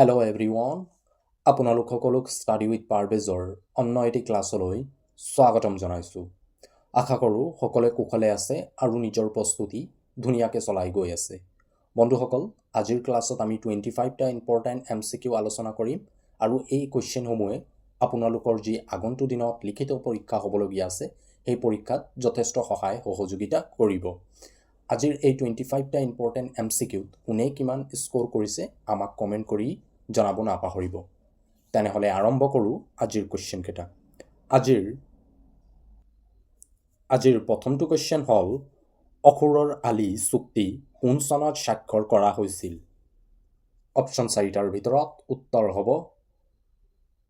Hello' everyone, আপোনালোক সকলোক study with পাৰভেজৰ অন্য এটি ক্লাছলৈ স্বাগতম জনাইছোঁ। আশা কৰোঁ সকলোৱে কুশলে আছে আৰু নিজৰ প্ৰস্তুতি ধুনীয়াকৈ চলাই গৈ আছে। বন্ধুসকল, আজিৰ ক্লাছত আমি 25টা ইম্পৰ্টেণ্ট MCQ আলোচনা কৰিম আৰু এই কুৱেশ্যনসমূহে আপোনালোকৰ যি আগন্তুক দিনত লিখিত পৰীক্ষা হ'বলগীয়া আছে সেই পৰীক্ষাত যথেষ্ট সহায় সহযোগিতা কৰিব। আজিৰ এই 25টা ইম্পৰ্টেণ্ট MCQত কোনে কিমান স্ক'ৰ কৰিছে আমাক কমেণ্ট কৰি জনাব নাপাহৰিব। তেনেহ'লে আৰম্ভ কৰোঁ আজিৰ কুৱেশ্যনকেইটা। আজিৰ প্ৰথমটো কুৱেশ্যন হ'ল, অসুৰৰ আলি চুক্তি কোন চনত স্বাক্ষৰ কৰা হৈছিল? অপশ্যন 4টাৰ ভিতৰত উত্তৰ হ'ব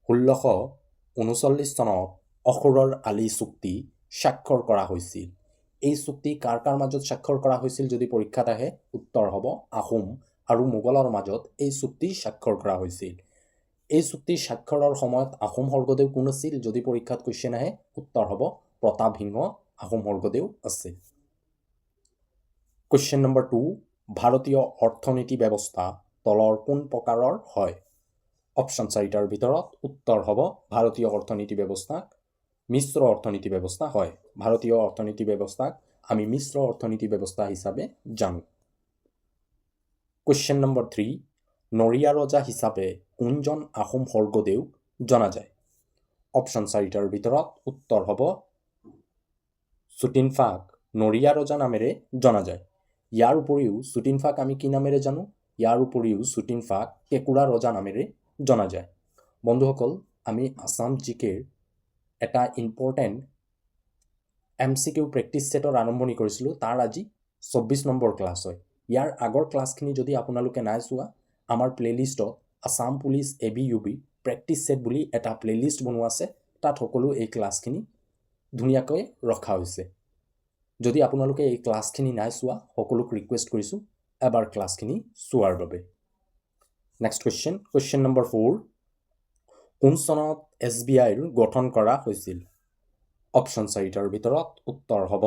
1639 চনত অসুৰৰ আলি চুক্তি স্বাক্ষৰ কৰা হৈছিল। এই চুক্তি কাৰ কাৰ মাজত স্বাক্ষৰ কৰা হৈছিল যদি পৰীক্ষাত আহে? উত্তৰ হ'ব আহোম আৰু মোগলৰ মাজত এই চুক্তি স্বাক্ষৰ কৰা হৈছিল। এই চুক্তি স্বাক্ষৰৰ সময়ত আহোম স্বৰ্গদেউ কোন আছিল যদি পৰীক্ষাত কুৱেশ্যন আহে? উত্তৰ হ'ব প্ৰতাপসিংহ আহোম স্বৰ্গদেউ আছিল। কুৱেশ্যন নম্বৰ 2, ভাৰতীয় অৰ্থনীতি ব্যৱস্থা তলৰ কোন প্ৰকাৰৰ হয়? অপশ্যন 4টাৰ ভিতৰত উত্তৰ হ'ব ভাৰতীয় অৰ্থনীতি ব্যৱস্থাক মিশ্ৰ অৰ্থনীতি ব্যৱস্থা হয়। ভাৰতীয় অৰ্থনীতি ব্যৱস্থাক আমি মিশ্ৰ অৰ্থনীতি ব্যৱস্থা হিচাপে জানো। কুৱেশ্যন নম্বৰ 3, নৰিয়া ৰজা হিচাপে কোনজন আহোম স্বৰ্গদেউক জনা যায়? অপশ্যন 4টাৰ ভিতৰত উত্তৰ হ'ব চুটিনফাক নৰিয়া ৰজা নামেৰে জনা যায়। ইয়াৰ উপৰিও চুটিনফাক আমি কি নামেৰে জানো? ইয়াৰ উপৰিও চুটিনফাক কেঁকুৰা ৰজা নামেৰে জনা যায়। বন্ধুসকল, আমি আছাম জিকেৰ এটা ইম্পৰ্টেণ্ট MCQ প্ৰেক্টিছ ছেটৰ আৰম্ভণি কৰিছিলোঁ। তাৰ আজি 24 নম্বৰ ক্লাছ হয়। ইয়াৰ আগৰ ক্লাছখিনি যদি আপোনালোকে নাই চোৱা, আমাৰ প্লে'লিষ্টত Assam police ABUB practice set বুলি এটা প্লে'লিষ্ট বনোৱা আছে। তাত সকলো এই ক্লাছখিনি ধুনীয়াকৈ ৰখা হৈছে। যদি আপোনালোকে এই ক্লাছখিনি নাই চোৱা, সকলোক ৰিকুৱেষ্ট কৰিছোঁ এবাৰ ক্লাছখিনি চোৱাৰ বাবে। নেক্সট কুৱেশ্যন নম্বৰ 4, কোন চনত SBIৰ গঠন কৰা হৈছিল? অপশ্যন 4টাৰ ভিতৰত উত্তৰ হ'ব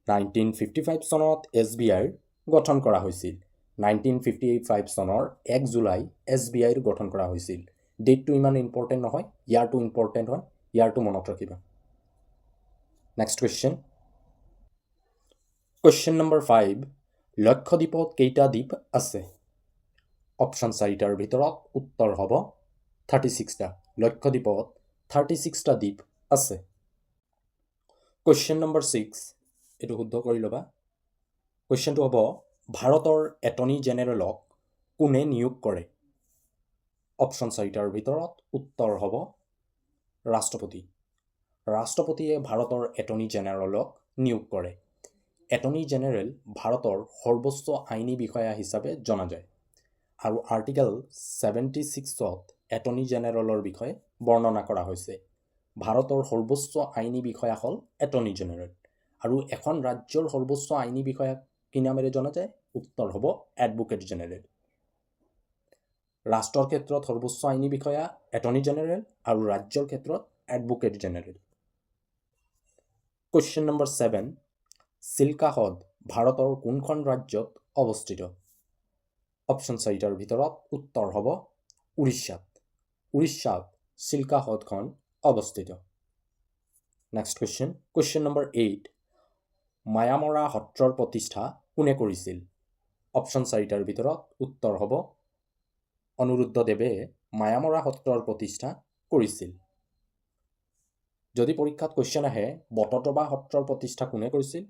1955 চনত SBIৰ গঠন কৰা হৈছিল। 1955 চনৰ 1 জুলাই SBIৰ গঠন কৰা হৈছিল। ডেটটো ইমান ইম্পৰ্টেণ্ট নহয়, ইয়াৰটো ইম্পৰ্টেণ্ট হয়, ইয়াৰটো মনত ৰাখিবা। নেক্সট কুৱেশ্যন নম্বৰ 5, লক্ষদ্বীপত কেইটা দ্বীপ আছে? অপশ্যন 4টাৰ ভিতৰত উত্তৰ হ'ব 36টা। লক্ষদ্বীপত 36টা দ্বীপ আছে। কুৱেশ্যন নম্বৰ 6, এইটো শুদ্ধ কৰি ল'বা। কুৱেশ্যনটো হ'ব, ভাৰতৰ এটৰ্নি জেনেৰেলক কোনে নিয়োগ কৰে? অপশ্যন 4টাৰ ভিতৰত উত্তৰ হ'ব ৰাষ্ট্ৰপতি। ৰাষ্ট্ৰপতিয়ে ভাৰতৰ এটৰ্নি জেনেৰেলক নিয়োগ কৰে। এটৰ্নি জেনেৰেল ভাৰতৰ সৰ্বোচ্চ আইনী বিষয়া হিচাপে জনা যায় আৰু আৰ্টিকেল 76ত এটৰ্নি জেনেৰেলৰ বিষয়ে বৰ্ণনা কৰা হৈছে। ভাৰতৰ সৰ্বোচ্চ আইনী বিষয়া হ'ল এটৰ্নি জেনেৰেল আৰু এখন ৰাজ্যৰ সৰ্বোচ্চ আইনী বিষয়া কি নামেৰে জনা যায়? উত্তৰ হ'ব এডভোকেট জেনেৰেল। ৰাষ্ট্ৰৰ ক্ষেত্ৰত সৰ্বোচ্চ আইনী বিষয়া এটৰ্নি জেনেৰেল আৰু ৰাজ্যৰ ক্ষেত্ৰত এডভোকেট জেনেৰেল। কুৱেশ্যন নম্বৰ 7, চিল্কা হ্ৰদ ভাৰতৰ কোনখন ৰাজ্যত অৱস্থিত? অপশ্যন 4টাৰ ভিতৰত উত্তৰ হ'ব উৰিষ্যাত। উৰিষ্যাত চিল্কা হ্ৰদখন অৱস্থিত। নেক্সট কুৱেশ্যন নম্বৰ 8, মায়ামৰা সত্ৰৰ প্ৰতিষ্ঠা কোনে কৰিছিল? অপশ্যন 4টাৰ ভিতৰত উত্তৰ হ'ব অনিৰুদ্ধদেৱে মায়ামৰা সত্ৰৰ প্ৰতিষ্ঠা কৰিছিল। যদি পৰীক্ষাত কুৱেশ্যন আহে বটদ্ৰৱা সত্ৰৰ প্ৰতিষ্ঠা কোনে কৰিছিল?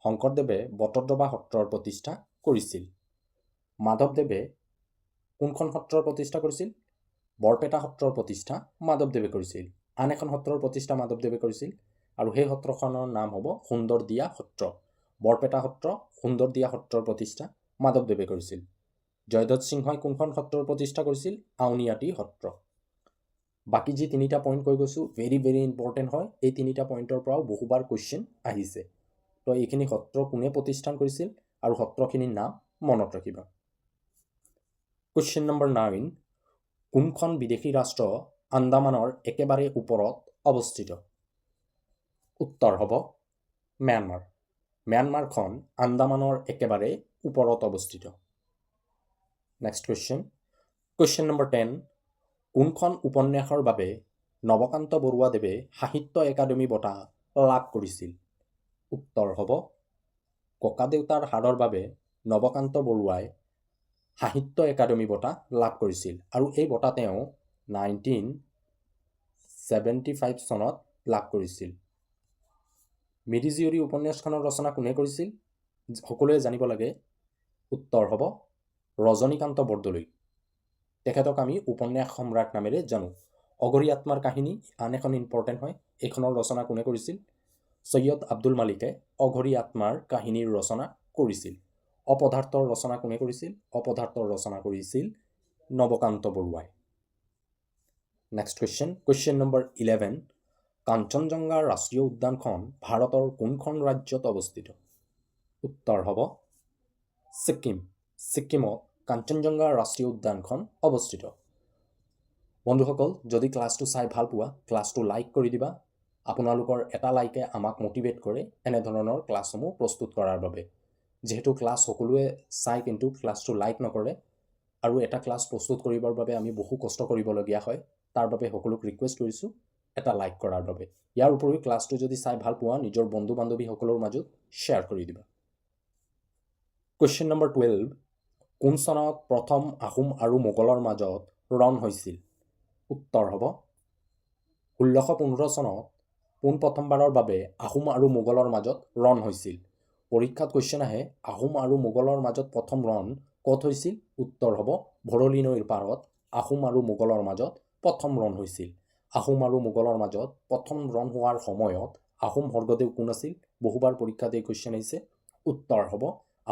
শংকৰদেৱে বটদ্ৰৱা সত্ৰৰ প্ৰতিষ্ঠা কৰিছিল। মাধৱদেৱে কোনখন সত্ৰৰ প্ৰতিষ্ঠা কৰিছিল? বৰপেটা সত্ৰৰ প্ৰতিষ্ঠা মাধৱদেৱে কৰিছিল। আন এখন সত্ৰৰ প্ৰতিষ্ঠা মাধৱদেৱে কৰিছিল আৰু সেই সত্ৰখনৰ নাম হ'ব সুন্দৰদিয়া সত্ৰ। বৰপেটা সত্ৰ, সুন্দৰদিয়া সত্ৰৰ প্ৰতিষ্ঠা মাধৱদেৱে কৰিছিল। জয়ধ্বজ সিংহই কোনখন সত্ৰৰ প্ৰতিষ্ঠা কৰিছিল? আউনীআটী সত্ৰ। বাকী যি 3টা পইণ্ট কৈ গৈছোঁ, ভেৰি ভেৰি ইম্পৰ্টেণ্ট হয়। এই 3টা পইণ্টৰ পৰাও বহুবাৰ কুৱেশ্যন আহিছে। তো এইখিনি সত্ৰ কোনে প্ৰতিষ্ঠান কৰিছিল আৰু সত্ৰখিনিৰ নাম মনত ৰাখিবা। কুৱেশ্যন নম্বৰ 9, কোনখন বিদেশী ৰাষ্ট্ৰ আন্দামানৰ একেবাৰে ওপৰত অৱস্থিত? উত্তৰ হ'ব ম্যানমাৰ। ম্যানমাৰখন আন্দামানৰ একেবাৰে ওপৰত অৱস্থিত। নেক্সট কুৱেশ্যন নম্বৰ 10 কোনখন উপন্যাসৰ বাবে নৱকান্ত বৰুৱাদেৱে সাহিত্য একাডেমী বঁটা লাভ কৰিছিল উত্তৰ হ'ব ককাদেউতাৰ হাৰৰ বাবে নৱকান্ত বৰুৱাই সাহিত্য একাডেমী বঁটা লাভ কৰিছিল আৰু এই বঁটা তেওঁ 1975 চনত লাভ কৰিছিল মিৰিজীয়ৰী উপন্যাসখনৰ ৰচনা কোনে কৰিছিল সকলোৱে জানিব লাগে উত্তৰ হ'ব ৰজনীকান্ত বৰদলৈ তেখেতক আমি উপন্যাস সম্ৰাট নামেৰে জানো অঘৰী আত্মাৰ কাহিনী আন এখন ইম্পৰ্টেণ্ট হয় এইখনৰ ৰচনা কোনে কৰিছিল সৈয়দ আব্দুল মালিকে অঘৰী আত্মাৰ কাহিনীৰ ৰচনা কৰিছিল অপদাৰ্থৰ ৰচনা কোনে কৰিছিল অপদাৰ্থৰ ৰচনা কৰিছিল নৱকান্ত বৰুৱাই নেক্সট কুৱেশ্যন নম্বৰ 11 কাঞ্চনজংঘা ৰাষ্ট্ৰীয় উদ্যানখন ভাৰতৰ কোনখন ৰাজ্যত অৱস্থিত উত্তৰ হ'ব ছিকিমত কাঞ্চনজংঘা ৰাষ্ট্ৰীয় উদ্যানখন অৱস্থিত বন্ধুসকল যদি ক্লাছটো চাই ভাল পোৱা ক্লাছটো লাইক কৰি দিবা আপোনালোকৰ এটা লাইকে আমাক মোটিভেট কৰে এনেধৰণৰ ক্লাছসমূহ প্ৰস্তুত কৰাৰ বাবে যেহেতু ক্লাছ সকলোৱে চাই কিন্তু ক্লাছটো লাইক নকৰে আৰু এটা ক্লাছ প্ৰস্তুত কৰিবৰ বাবে আমি বহু কষ্ট কৰিবলগীয়া হয় তাৰ বাবে সকলোক ৰিকুৱেষ্ট কৰিছোঁ এটা লাইক কৰাৰ বাবে ইয়াৰ উপৰিও ক্লাছটো যদি চাই ভাল পোৱা নিজৰ বন্ধু বান্ধৱীসকলৰ মাজত শ্বেয়াৰ কৰি দিবা কুৱেশ্যন নম্বৰ 12 কোন চনত প্ৰথম আহোম আৰু মোগলৰ মাজত ৰণ হৈছিল উত্তৰ হ'ব 1615 চনত পোনপ্ৰথমবাৰৰ বাবে আহোম আৰু মোগলৰ মাজত ৰণ হৈছিল পৰীক্ষাত কুৱেশ্যন আহে আহোম আৰু মোগলৰ মাজত প্ৰথম ৰণ ক'ত হৈছিল উত্তৰ হ'ব ভৰলী নৈৰ পাৰত আহোম আৰু মোগলৰ মাজত প্ৰথম ৰণ হৈছিল আহোম আৰু মোগলৰ মাজত প্ৰথম ৰণ হোৱাৰ সময়ত আহোম স্বৰ্গদেউ কোন আছিল বহুবাৰ পৰীক্ষাত এই কুৱেশ্যন আহিছে উত্তৰ হ'ব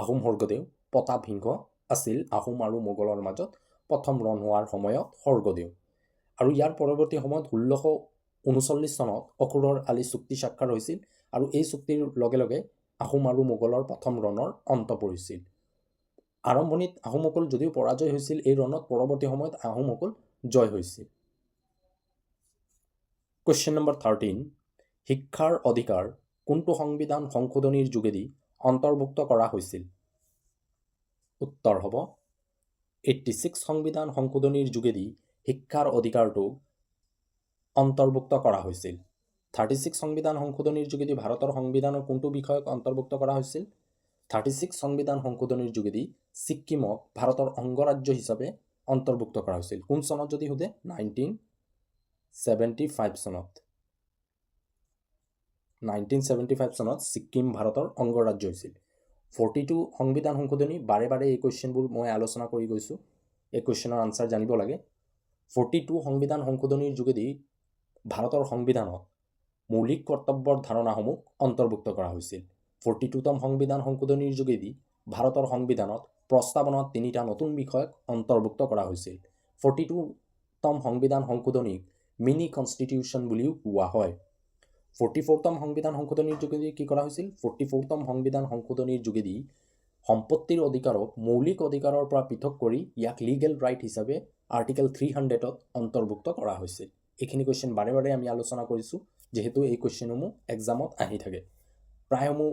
আহোম স্বৰ্গদেউ প্ৰতাপসিংহ আছিল আহোম আৰু মোগলৰ মাজত প্ৰথম ৰণ হোৱাৰ সময়ত স্বৰ্গদেউ আৰু ইয়াৰ পৰৱৰ্তী সময়ত 1639 চনত অসুৰৰ আলি চুক্তি স্বাক্ষৰ হৈছিল আৰু এই চুক্তিৰ লগে লগে আহোম আৰু মোগলৰ প্ৰথম ৰণৰ অন্ত পৰিছিল আৰম্ভণিত আহোমসকল যদিও পৰাজয় হৈছিল এই ৰণত পৰৱৰ্তী সময়ত আহোমসকল জয় হৈছিল কুৱেশ্যন নম্বৰ 13 শিক্ষাৰ অধিকাৰ কোনটো সংবিধান সংশোধনীৰ যোগেদি অন্তৰ্ভুক্ত কৰা হৈছিল উত্তৰ হ'ব 86 সংবিধান সংশোধনীৰ যোগেদি শিক্ষাৰ অধিকাৰটো অন্তৰ্ভুক্ত কৰা হৈছিল 36 সংবিধান সংশোধনীৰ যোগেদি ভাৰতৰ সংবিধানৰ কোনটো বিষয়ক অন্তৰ্ভুক্ত কৰা হৈছিল 36 সংবিধান সংশোধনীৰ যোগেদি ছিক্কিমক ভাৰতৰ অংগৰাজ্য হিচাপে অন্তৰ্ভুক্ত কৰা হৈছিল কোন চনত যদি সোধে 1975 চনত ছিক্কিম ভাৰতৰ অংগৰাজ্য হৈছিল 42 সংবিধান সংশোধনী বাৰে বাৰে এই কুৱেশ্যনবোৰ মই আলোচনা কৰি গৈছোঁ এই কুৱেশ্যনৰ আনচাৰ জানিব লাগে 42 সংবিধান সংশোধনীৰ যোগেদি ভাৰতৰ সংবিধানত মৌলিক কৰ্তব্যৰ ধাৰণাসমূহ অন্তৰ্ভুক্ত কৰা হৈছিল 42তম সংবিধান সংশোধনীৰ যোগেদি ভাৰতৰ সংবিধানত প্ৰস্তাৱনাত 3টা নতুন বিষয়ক অন্তৰ্ভুক্ত কৰা হৈছিল 42তম সংবিধান সংশোধনীক মিনি কনষ্টিটিউশ্যন বুলিও কোৱা হয় 44তম সংবিধান সংশোধনীৰ যোগেদি কি কৰা হৈছিল 44তম সংবিধান সংশোধনীৰ যোগেদি সম্পত্তিৰ অধিকাৰক মৌলিক অধিকাৰৰ পৰা পৃথক কৰি ইয়াক লিগেল ৰাইট হিচাপে আৰ্টিকেল 300ত অন্তৰ্ভুক্ত কৰা হৈছিল এইখিনি কুৱেশ্যন বাৰে বাৰে আমি আলোচনা কৰিছোঁ যেহেতু এই কুৱেশ্যনসমূহ এক্সামত আহি থাকে প্ৰায়সমূহ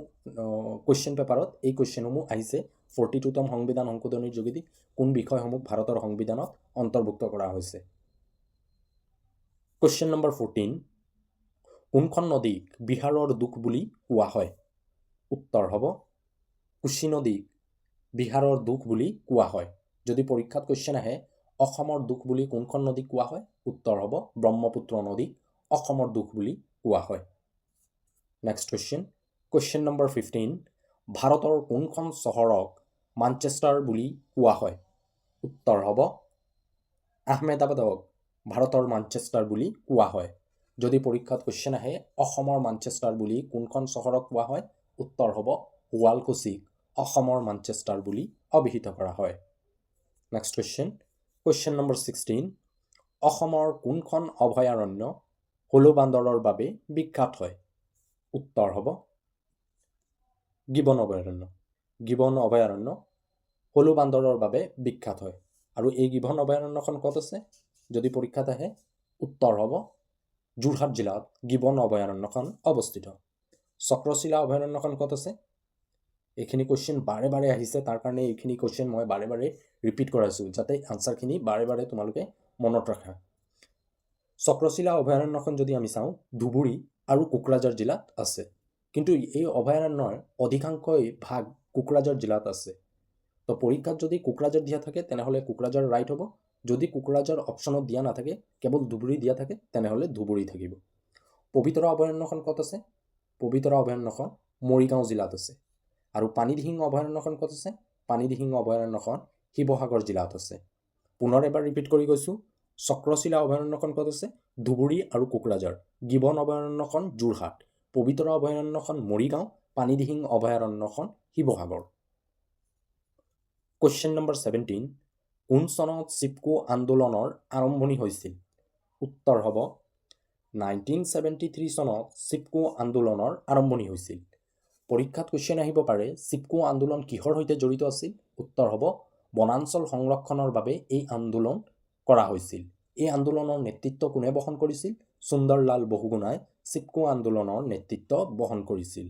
কুৱেশ্যন পেপাৰত এই কুৱেশ্যনসমূহ আহিছে 42তম সংবিধান সংশোধনীৰ যোগেদি কোন বিষয়সমূহ ভাৰতৰ সংবিধানত অন্তৰ্ভুক্ত কৰা হৈছে কুৱেশ্যন নম্বৰ 14 কোনখন নদীক বিহাৰৰ দুখ বুলি কোৱা হয় উত্তৰ হ'ব কোশী নদীক বিহাৰৰ দুখ বুলি কোৱা হয় যদি পৰীক্ষাত কুৱেশ্যন আহে অসমৰ দুখ বুলি কোনখন নদীক কোৱা হয় উত্তৰ হ'ব ব্ৰহ্মপুত্ৰ নদীক অসমৰ দুখ বুলি কোৱা হয় নেক্সট কুৱেশ্যন নম্বৰ 15 ভাৰতৰ কোনখন চহৰক মানচেষ্টাৰ বুলি কোৱা হয় উত্তৰ হ'ব আহমেদাবাদক ভাৰতৰ মানচেষ্টাৰ বুলি কোৱা হয় যদি পৰীক্ষাত কুৱেশ্যন আহে অসমৰ মানচেষ্টাৰ বুলি কোনখন চহৰক কোৱা হয় উত্তৰ হ'ব শুৱালকুছিক অসমৰ মানচেষ্টাৰ বুলি অভিহিত কৰা হয় নেক্সট কুৱেশ্যন নম্বৰ 16 অসমৰ কোনখন অভয়াৰণ্য হলৌ বান্দৰৰ বাবে বিখ্যাত হয় উত্তৰ হ'ব গিবন অভয়াৰণ্য হলৌ বান্দৰৰ বাবে বিখ্যাত হয় আৰু এই গিবন অভয়াৰণ্যখন ক'ত আছে যদি পৰীক্ষাত আহে উত্তৰ হ'ব যোৰহাট জিলাত গিবন অভয়াৰণ্যখন অৱস্থিত চক্ৰশিলা অভয়াৰণ্যখন ক'ত আছে এইখিনি কুৱেশ্যন বাৰে বাৰে আহিছে, তাৰ কাৰণে এইখিনি কুৱেশ্যন মই বাৰে বাৰে ৰিপিট কৰাইছোঁ যাতে আনচাৰখিনি বাৰে বাৰে তোমালোকে মনত ৰাখা। চক্ৰশিলা অভয়াৰণ্যখন যদি আমি চাওঁ ধুবুৰী আৰু কোকৰাঝাৰ জিলাত আছে, কিন্তু এই অভয়াৰণ্যৰ অধিকাংশই ভাগ কোকৰাঝাৰ জিলাত আছে। তো পৰীক্ষাত যদি কোকৰাঝাৰ দিয়া থাকে তেনেহ'লে কোকৰাঝাৰ ৰাইট হ'ব, যদি কোকৰাঝাৰ অপশ্যনত দিয়া নাথাকে কেৱল ধুবুৰী দিয়া থাকে তেনেহ'লে ধুবুৰী থাকিব। পবিতৰা অভয়াৰণ্যখন ক'ত আছে? পবিতৰা অভয়াৰণ্যখন মৰিগাঁও জিলাত আছে। আৰু পানীদিহিং অভয়াৰণ্যখন ক'ত আছে? পানীদিহিং অভয়াৰণ্যখন শিৱসাগৰ জিলাত আছে। পুনৰ এবাৰ ৰিপিট কৰি গৈছোঁ, চক্ৰশিলা অভয়াৰণ্যখন ক'ত আছে? ধুবুৰী আৰু কোকৰাঝাৰ। গিবন অভয়াৰণ্যখন যোৰহাট, পবিতৰা অভয়াৰণ্যখন মৰিগাঁও, পানীদিহিং অভয়াৰণ্যখন শিৱসাগৰ। কুৱেশ্যন নম্বৰ 17, কোন চনত চিপকো আন্দোলনৰ আৰম্ভণি হৈছিল? উত্তৰ হ'ব 1973 চনত চিপকো আন্দোলনৰ আৰম্ভণি হৈছিল। পৰীক্ষাত কুৱেশ্যন আহিব পাৰে চিপকো আন্দোলন কিহৰ সৈতে জড়িত আছিল? উত্তৰ হ'ব বনাঞ্চল সংৰক্ষণৰ বাবে এই আন্দোলন কৰা হৈছিল। এই আন্দোলনৰ নেতৃত্ব কোনে বহন কৰিছিল? সুন্দৰলাল বহুগুণাই চিপকো আন্দোলনৰ নেতৃত্ব বহন কৰিছিল।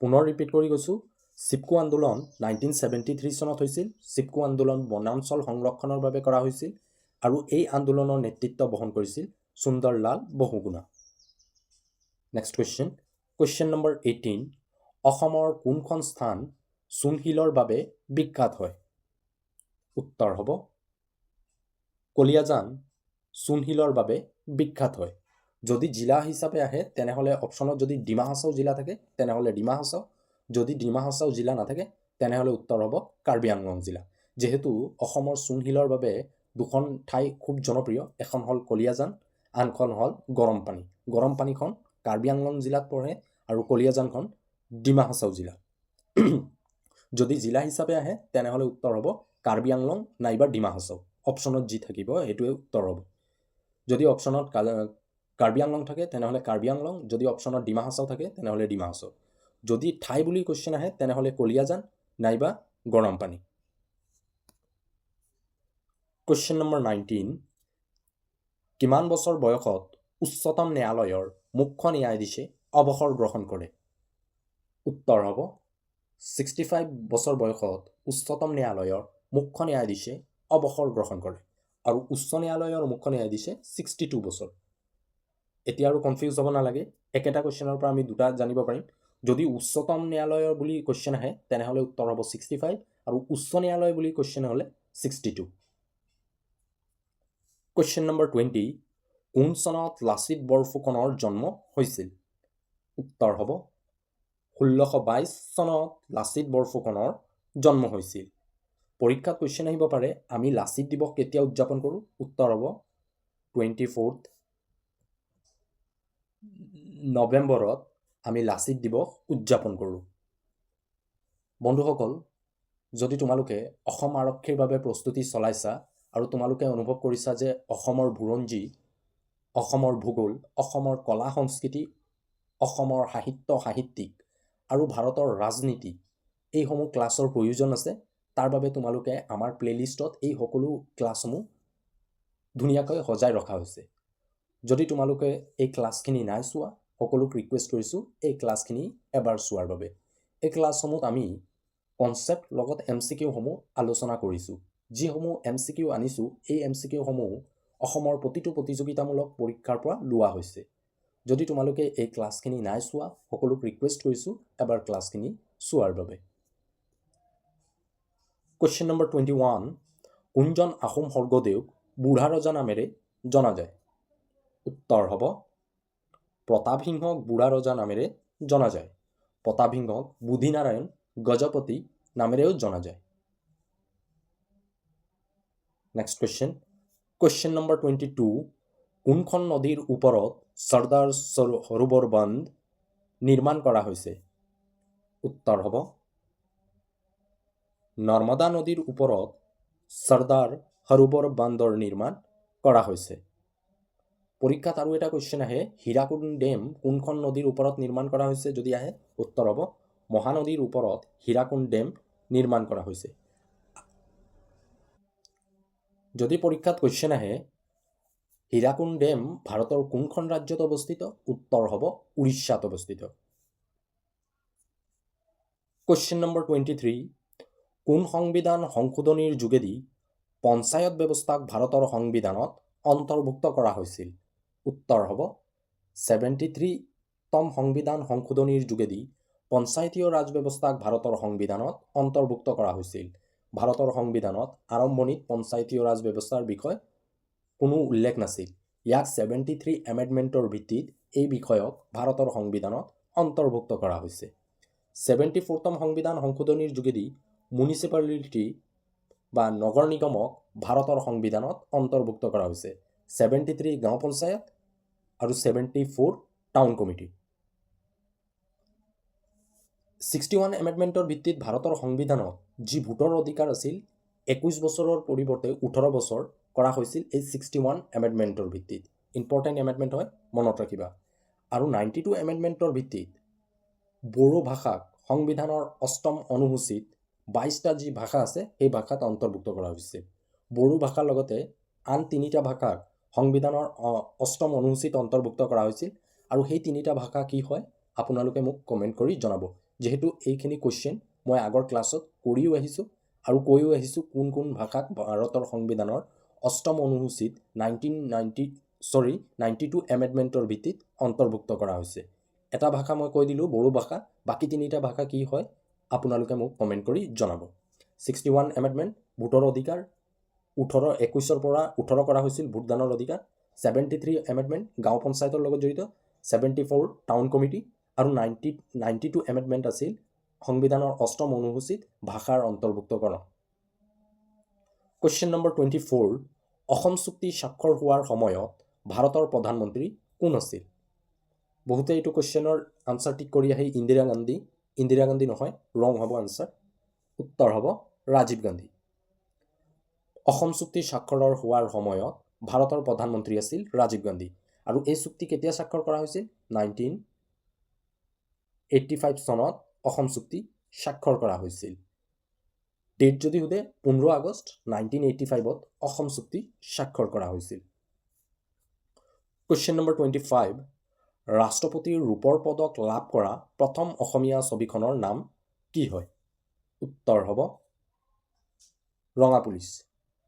পুনৰ ৰিপিট কৰি গৈছোঁ, চিপকো আন্দোলন 1973 চনত হৈছিল। চিপকো আন্দোলন বনাঞ্চল সংৰক্ষণৰ বাবে কৰা হৈছিল আৰু এই আন্দোলনৰ নেতৃত্ব বহন কৰিছিল Sunderlal Bahuguna. Next question, question number 18, অসমৰ কোনখন স্থান চূণশিলৰ বাবে বিখ্যাত হয়? উত্তৰ হ'ব কলিয়াজান চূণশিলৰ বাবে বিখ্যাত হয়। যদি জিলা হিচাপে আহে তেনেহ'লে অপশ্যনত যদি ডিমা হাছাও জিলা থাকে তেনেহ'লে ডিমা হাছাও, যদি ডিমা হাছাও জিলা নাথাকে তেনেহ'লে উত্তৰ হ'ব কাৰ্বি আংলং জিলা। যিহেতু অসমৰ চূণশিলৰ বাবে দুখন ঠাই খুব জনপ্ৰিয়, এখন হ'ল কলিয়াজান, আনখন হ'ল গৰমপানী। গৰমপানীখন কাৰ্বি আংলং জিলাত পৰে আৰু কলিয়াজানখন ডিমা হাছাও জিলা। যদি জিলা হিচাপে আহে তেনেহ'লে উত্তৰ হ'ব কাৰ্বি আংলং নাইবা ডিমা হাছাও। অপশ্যনত যি থাকিব সেইটোৱে উত্তৰ হ'ব। যদি অপশ্যনত কাৰ্বি আংলং থাকে তেনেহ'লে কাৰ্বি আংলং, যদি অপশ্যনত ডিমা হাছাও থাকে তেনেহ'লে ডিমা হাছাও। যদি ঠাই বুলি কুৱেশ্যন আহে তেনেহ'লে কলিয়াজান নাইবা গৰমপানী। কুৱেশ্যন নম্বৰ 19, কিমান বছৰ বয়সত উচ্চতম ন্যায়ালয়ৰ মুখ্য ন্যায়াধীশে অৱসৰ গ্ৰহণ কৰে? উত্তৰ হ'ব 65 বছৰ বয়সত উচ্চতম ন্যায়ালয়ৰ মুখ্য ন্যায়াধীশে অৱসৰ গ্ৰহণ কৰে আৰু উচ্চ ন্যায়ালয়ৰ মুখ্য ন্যায়াধীশে 62 বছৰ। এতিয়া আৰু কনফিউজ হ'ব নালাগে, একেটা কুৱেশ্যনৰ পৰা আমি দুটা জানিব পাৰিম। যদি উচ্চতম ন্যায়ালয়ৰ বুলি কুৱেশ্যন আহে তেনেহ'লে উত্তৰ হ'ব 65 আৰু উচ্চ ন্যায়ালয় বুলি কুৱেশ্যন হ'লে 62। কুৱেশ্যন নম্বৰ 20, কোন চনত লাচিত বৰফুকনৰ জন্ম হৈছিল? উত্তৰ হ'ব 1622 চনত লাচিত বৰফুকনৰ জন্ম হৈছিল। পৰীক্ষাত কুৱেশ্যন আহিব পাৰে আমি লাচিত দিৱস কেতিয়া উদযাপন কৰোঁ? উত্তৰ হ'ব 24 নৱেম্বৰত আমি লাচিত দিৱস উদযাপন কৰোঁ। বন্ধুসকল, যদি তোমালোকে অসম আৰক্ষীৰ বাবে প্ৰস্তুতি চলাইছা আৰু তোমালোকে অনুভৱ কৰিছা যে অসমৰ বুৰঞ্জী, অসমৰ ভূগোল, অসমৰ কলা সংস্কৃতি, অসমৰ সাহিত্য সাহিত্যিক আৰু ভাৰতৰ ৰাজনীতি এইসমূহ ক্লাছৰ প্ৰয়োজন আছে, তাৰ বাবে তোমালোকে আমাৰ প্লেলিষ্টত এই সকলো ক্লাছসমূহ ধুনীয়াকৈ সজাই ৰখা হৈছে। যদি তোমালোকে এই ক্লাছখিনি নাই চোৱা, সকলোক ৰিকুৱেষ্ট কৰিছোঁ এই ক্লাছখিনি এবাৰ চোৱাৰ বাবে। এই ক্লাছসমূহত আমি কনচেপ্ট লগত MCQসমূহ আলোচনা কৰিছোঁ। যিসমূহ MCQ আনিছোঁ এই MCQসমূহ অসমৰ প্ৰতিটো প্ৰতিযোগিতামূলক পৰীক্ষাৰ পৰা লোৱা হৈছে। যদি তোমালোকে এই ক্লাছখিনি নাই চোৱা, সকলোক ৰিকুৱেষ্ট কৰিছোঁ এবাৰ ক্লাছখিনি চোৱাৰ বাবে। কুৱেশ্যন নম্বৰ 21, কোনজন আহোম স্বৰ্গদেউক বুঢ়া ৰজা নামেৰে জনা যায়? উত্তৰ হ'ব প্ৰতাপসিংহক বুঢ়া ৰজা নামেৰে জনা যায়। প্ৰতাপসিংহক বুধিনাৰায়ণ গজপতি নামেৰেও জনা যায়। নেক্সট কুৱেশ্যন, কুৱেশ্যন নম্বৰ 22, কোনখন নদীৰ ওপৰত চৰ্দাৰ সৰোবৰ বান্ধ নিৰ্মাণ কৰা হৈছে? উত্তৰ হ'ব নৰ্মদা নদীৰ ওপৰত চৰ্দাৰ সৰোবৰ বান্ধৰ নিৰ্মাণ কৰা হৈছে। পৰীক্ষাত আৰু এটা কুৱেশ্যন আহে হীৰাকুদ ডেম কোনখন নদীৰ ওপৰত নিৰ্মাণ কৰা হৈছে? যদি আহে উত্তৰ হ'ব মহানদীৰ ওপৰত হীৰাকুদ ডেম নিৰ্মাণ কৰা হৈছে। যদি পৰীক্ষাত কুৱেশ্যন আহে হীৰাকুদ ডেম ভাৰতৰ কোনখন ৰাজ্যত অৱস্থিত? উত্তৰ হ'ব উৰিষ্যাত অৱস্থিত। কুৱেশ্যন নম্বৰ 23, কোন সংবিধান সংশোধনীৰ যোগেদি পঞ্চায়ত ব্যৱস্থাক ভাৰতৰ সংবিধানত অন্তৰ্ভুক্ত কৰা হৈছিল? উত্তৰ হ'ব 73তম সংবিধান সংশোধনীৰ যোগেদি পঞ্চায়তীয় ৰাজ ব্যৱস্থাক ভাৰতৰ সংবিধানত অন্তৰ্ভুক্ত কৰা হৈছিল। ভাৰতৰ সংবিধানত আৰম্ভণিত পঞ্চায়তীয় ৰাজ ব্যৱস্থাৰ বিষয়ে কোনো উল্লেখ নাছিল। ইয়াক 73 এমেণ্ডমেণ্টৰ ভিত্তিত এই বিষয়ক ভাৰতৰ সংবিধানত অন্তৰ্ভুক্ত কৰা হৈছে। 74তম সংবিধান সংশোধনীৰ যোগেদি মিউনিচিপালিটি বা নগৰ নিগমক ভাৰতৰ সংবিধানত অন্তৰ্ভুক্ত কৰা হৈছে। 73 গাঁও পঞ্চায়ত আৰু 74 টাউন কমিটি। 61 এমেণ্ডমেণ্টৰ ভিত্তিত ভাৰতৰ সংবিধানত যি ভোটৰ অধিকাৰ আছিল 21 বছৰৰ পৰিৱৰ্তে 18 বছৰ কৰা হৈছিল এই 61 এমেণ্ডমেণ্টৰ ভিত্তিত। ইম্পৰ্টেণ্ট এমেণ্ডমেণ্ট হয়, মনত ৰাখিবা। আৰু 92 এমেণ্ডমেণ্টৰ ভিত্তিত বড়ো ভাষাক সংবিধানৰ 8ম অনুসূচীত 22টা যি ভাষা আছে সেই ভাষাত অন্তৰ্ভুক্ত কৰা হৈছে। বড়ো ভাষাৰ লগতে আন 3টা ভাষাক সংবিধানৰ 8ম অনুসূচীত অন্তৰ্ভুক্ত কৰা হৈছিল। আৰু সেই 3টা ভাষা কি হয় আপোনালোকে মোক কমেণ্ট কৰি জনাব। যিহেতু এইখিনি কুৱেশ্যন মই আগৰ ক্লাছত কৰিও আহিছোঁ আৰু কৈও আহিছোঁ কোন কোন ভাষাক ভাৰতৰ সংবিধানৰ 8ম অনুসূচীত 92 এমেণ্ডমেণ্টৰ ভিত্তিত অন্তৰ্ভুক্ত কৰা হৈছে। এটা ভাষা মই কৈ দিলোঁ বড়ো ভাষা, বাকী 3টা ভাষা কি হয় আপোনালোকে মোক কমেণ্ট কৰি জনাব। 61 এমেণ্ডমেণ্ট ভোটৰ অধিকাৰ 21ৰ পৰা 18 কৰা হৈছিল ভোটদানৰ অধিকাৰ। 73 এমেণ্ডমেণ্ট গাঁও পঞ্চায়তৰ লগত জড়িত। 74 টাউন কমিটি আৰু 92 এমেণ্ডমেণ্ট আছিল সংবিধানৰ 8ম অনুসূচীত ভাষাৰ অন্তৰ্ভুক্তকৰণ। কুৱেশ্যন নম্বৰ 24, অসম চুক্তি স্বাক্ষৰ হোৱাৰ সময়ত ভাৰতৰ প্ৰধানমন্ত্ৰী কোন আছিল? বহুতে এইটো কুৱেশ্যনৰ আনচাৰ টিক কৰি আহি ইন্দিৰা গান্ধী নহয়, ৰং হ'ব আনচাৰ। উত্তৰ হ'ব ৰাজীৱ গান্ধী। অসম চুক্তি স্বাক্ষৰৰ হোৱাৰ সময়ত ভাৰতৰ প্ৰধানমন্ত্ৰী আছিল ৰাজীৱ গান্ধী। আৰু এই চুক্তি কেতিয়া স্বাক্ষৰ কৰা হৈছিল? 1985 চনত অসম চুক্তি স্বাক্ষৰ কৰা হৈছিল। ডেট যদি সোধে 15 আগষ্ট 1985ত অসম চুক্তি স্বাক্ষৰ কৰা হৈছিল। কুৱেশ্যন নম্বৰ 25, ৰাষ্ট্ৰপতিৰ ৰূপৰ পদক লাভ কৰা প্ৰথম অসমীয়া ছবিখনৰ নাম কি হয়? উত্তৰ হ'ব ৰঙা পুলিচ।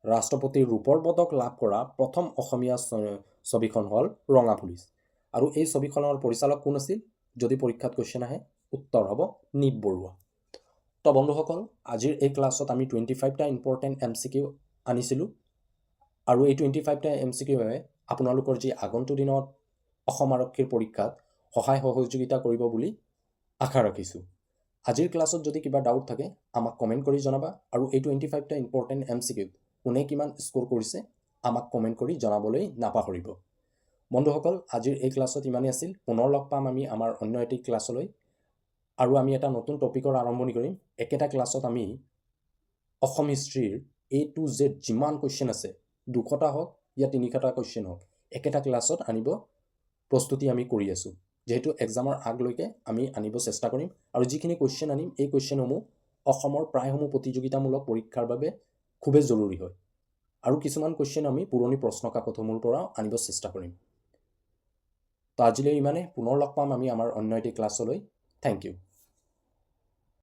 ৰাষ্ট্ৰপতিৰ ৰূপৰ পদক লাভ কৰা প্ৰথম অসমীয়া ছবিখন হ'ল ৰঙা পুলিচ। আৰু এই ছবিখনৰ পৰিচালক কোন আছিল যদি পৰীক্ষাত কুৱেশ্যন আহে? উত্তৰ হ'ব নীপ বৰুৱা। তো বন্ধুসকল, আজিৰ এই ক্লাছত আমি 25টা ইম্পৰ্টেণ্ট MCQ আনিছিলোঁ। আৰু এই 25টা MCQৱে আপোনালোকৰ যি আগন্তুক দিনত অসম আৰক্ষীৰ পৰীক্ষাত সহায় সহযোগিতা কৰিব বুলি আশা ৰাখিছোঁ। আজিৰ ক্লাছত যদি কিবা ডাউট থাকে আমাক কমেণ্ট কৰি জনাবা। আৰু এই 25টা ইম্পৰ্টেণ্ট MCQ কোনে কিমান স্ক'ৰ কৰিছে আমাক কমেণ্ট কৰি জনাবলৈ নাপাহৰিব। বন্ধুসকল, আজিৰ এই ক্লাছত ইমানেই আছিল। পুনৰ লগ পাম আমি আমাৰ অন্য এটি ক্লাছলৈ। আৰু আমি এটা নতুন টপিকৰ আৰম্ভণি কৰিম। একেটা ক্লাছত আমি অসম হিষ্ট্ৰীৰ A to Z যিমান কুৱেশ্যন আছে 200টা হওক या 300টা কুৱেশ্যন হওক একেটা ক্লাছত আনিব প্ৰস্তুতি আমি কৰি আছোঁ। যিহেতু এক্সামৰ আগলৈকে আমি আনিব চেষ্টা কৰিম। আৰু যিখিনি কুৱেশ্যন আনিম এই কুৱেশ্যনসমূহ অসমৰ প্ৰায়সমূহ প্ৰতিযোগিতামূলক পৰীক্ষাৰ বাবে খুবেই জৰুৰী হয়। আৰু কিছুমান কুৱেশ্যন আমি পুৰণি প্ৰশ্ন কাকতসমূহৰ পৰাও আনিব চেষ্টা কৰিম। তো আজিলৈ ইমানে। পুনৰ লগ পাম আমি আমাৰ অন্য এটি ক্লাছলৈ। Thank U.